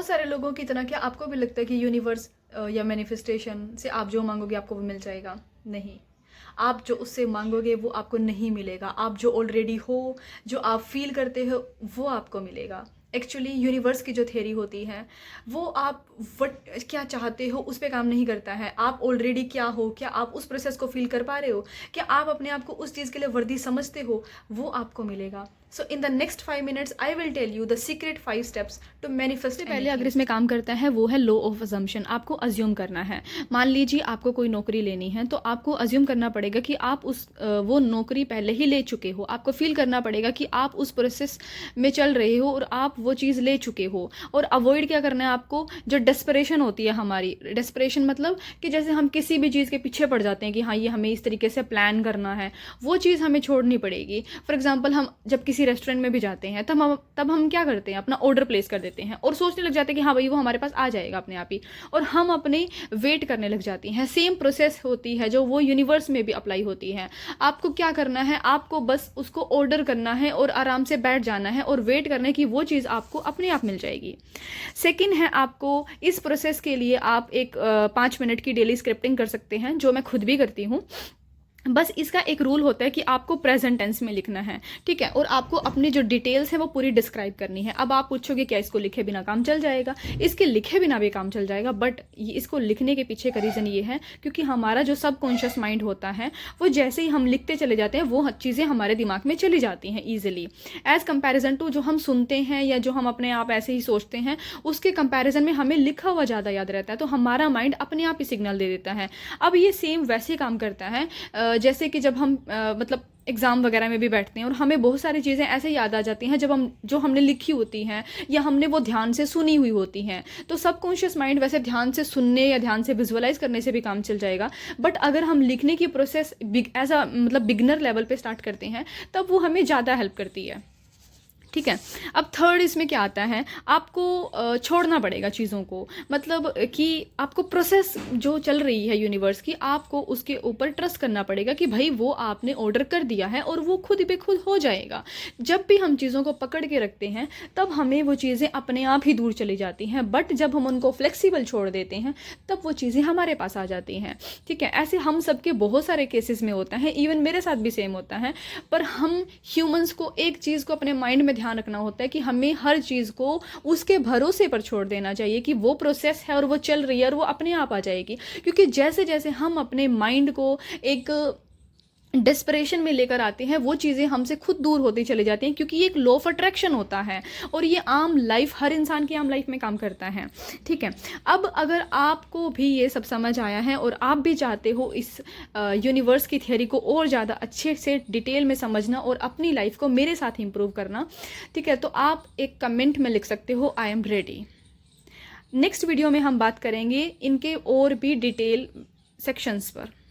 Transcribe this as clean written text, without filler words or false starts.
बहुत सारे लोगों की तरह क्या आपको भी लगता है कि यूनिवर्स या मैनिफेस्टेशन से आप जो मांगोगे आपको वो मिल जाएगा? नहीं, आप जो उससे मांगोगे वो आपको नहीं मिलेगा। आप जो ऑलरेडी हो, जो आप फील करते हो, वो आपको मिलेगा। एक्चुअली यूनिवर्स की जो थ्योरी होती है वो आप वट क्या चाहते हो उस पर काम नहीं करता है। आप ऑलरेडी क्या हो, क्या आप उस प्रोसेस को फील कर पा रहे हो, क्या आप अपने आप को उस चीज़ के लिए वर्दी समझते हो, वो आपको मिलेगा। So in the next 5 minutes I will tell you the secret 5 steps to manifest. सबसे पहले अगर इसमें काम करता है वो है लॉ ऑफ अजम्पशन। आपको अज्यूम करना है। मान लीजिए आपको कोई नौकरी लेनी है तो आपको अज्यूम करना पड़ेगा कि आप वो नौकरी पहले ही ले चुके हो। आपको फील करना पड़ेगा कि आप उस प्रोसेस में चल रहे हो और आप वो चीज़ ले चुके हो। और अवॉइड क्या करना है आपको, जो डेस्परेशन होती है हमारी, डेस्परेशन मतलब कि जैसे हम किसी भी चीज़ के पीछे पड़ जाते हैं कि हाँ ये हमें इस तरीके से प्लान करना है, वो चीज़ हमें छोड़नी पड़ेगी। फॉर एग्जाम्पल हम जब किसी रेस्टोरेंट में भी जाते हैं तब हम क्या करते हैं, अपना ऑर्डर प्लेस कर देते हैं और सोचने लग जाते हैं कि हाँ भाई वो हमारे पास आ जाएगा अपने आप ही, और हम अपने वेट करने लग जाती हैं। सेम प्रोसेस होती है जो वो यूनिवर्स में भी अप्लाई होती है। आपको क्या करना है, आपको बस उसको ऑर्डर करना है और आराम से बैठ जाना है और वेट करना है कि वो चीज़ आपको अपने आप मिल जाएगी। सेकंड है, आपको इस प्रोसेस के लिए आप एक 5 मिनट की डेली स्क्रिप्टिंग कर सकते हैं, जो मैं खुद भी करती हूँ। बस इसका एक रूल होता है कि आपको प्रेजेंट टेंस में लिखना है, ठीक है, और आपको अपनी जो डिटेल्स है वो पूरी डिस्क्राइब करनी है। अब आप पूछोगे क्या इसको लिखे बिना काम चल जाएगा? इसके लिखे बिना भी काम चल जाएगा, बट इसको लिखने के पीछे का रीज़न ये है क्योंकि हमारा जो सबकॉन्शियस माइंड होता है वो जैसे ही हम लिखते चले जाते हैं वो चीज़ें हमारे दिमाग में चली जाती हैं ईजिली, एज़ कंपेरिजन टू जो हम सुनते हैं या जो हम अपने आप ऐसे ही सोचते हैं, उसके कंपेरिजन में हमें लिखा हुआ ज़्यादा याद रहता है, तो हमारा माइंड अपने आप ही सिग्नल दे देता है। अब ये सेम वैसे काम करता है जैसे कि जब हम मतलब एग्ज़ाम वगैरह में भी बैठते हैं और हमें बहुत सारी चीज़ें ऐसे याद आ जाती हैं जब हम जो हमने लिखी होती हैं या हमने वो ध्यान से सुनी हुई होती हैं। तो सबकॉन्शियस माइंड वैसे ध्यान से सुनने या ध्यान से विजुअलाइज करने से भी काम चल जाएगा, बट अगर हम लिखने की प्रोसेस एज अ मतलब बिगनर लेवल पे स्टार्ट करते हैं तब वो हमें ज़्यादा हेल्प करती है, ठीक है। अब थर्ड इसमें क्या आता है, आपको छोड़ना पड़ेगा चीज़ों को, मतलब कि आपको प्रोसेस जो चल रही है यूनिवर्स की, आपको उसके ऊपर ट्रस्ट करना पड़ेगा कि भाई वो आपने ऑर्डर कर दिया है और वो खुद पे खुद हो जाएगा। जब भी हम चीज़ों को पकड़ के रखते हैं तब हमें वो चीज़ें अपने आप ही दूर चली जाती हैं, बट जब हम उनको फ्लेक्सिबल छोड़ देते हैं तब वो चीज़ें हमारे पास आ जाती हैं, ठीक है। ऐसे हम सबके बहुत सारे केसेस में होता है, इवन मेरे साथ भी सेम होता है। पर हम ह्यूमंस को एक चीज़ को अपने माइंड में ध्यान रखना होता है कि हमें हर चीज़ को उसके भरोसे पर छोड़ देना चाहिए कि वो प्रोसेस है और वो चल रही है और वो अपने आप आ जाएगी। क्योंकि जैसे जैसे हम अपने माइंड को एक डेस्परेशन में लेकर आते हैं वो चीज़ें हमसे खुद दूर होती चली जाती हैं, क्योंकि ये एक लॉ ऑफ अट्रैक्शन होता है और ये आम लाइफ, हर इंसान की आम लाइफ में काम करता है, ठीक है। अब अगर आपको भी ये सब समझ आया है और आप भी चाहते हो इस यूनिवर्स की थियोरी को और ज़्यादा अच्छे से डिटेल में समझना और अपनी लाइफ को मेरे साथ इम्प्रूव करना, ठीक है, तो आप एक कमेंट में लिख सकते हो I am ready. Next video में हम बात करेंगे इनके और भी डिटेल सेक्शंस पर।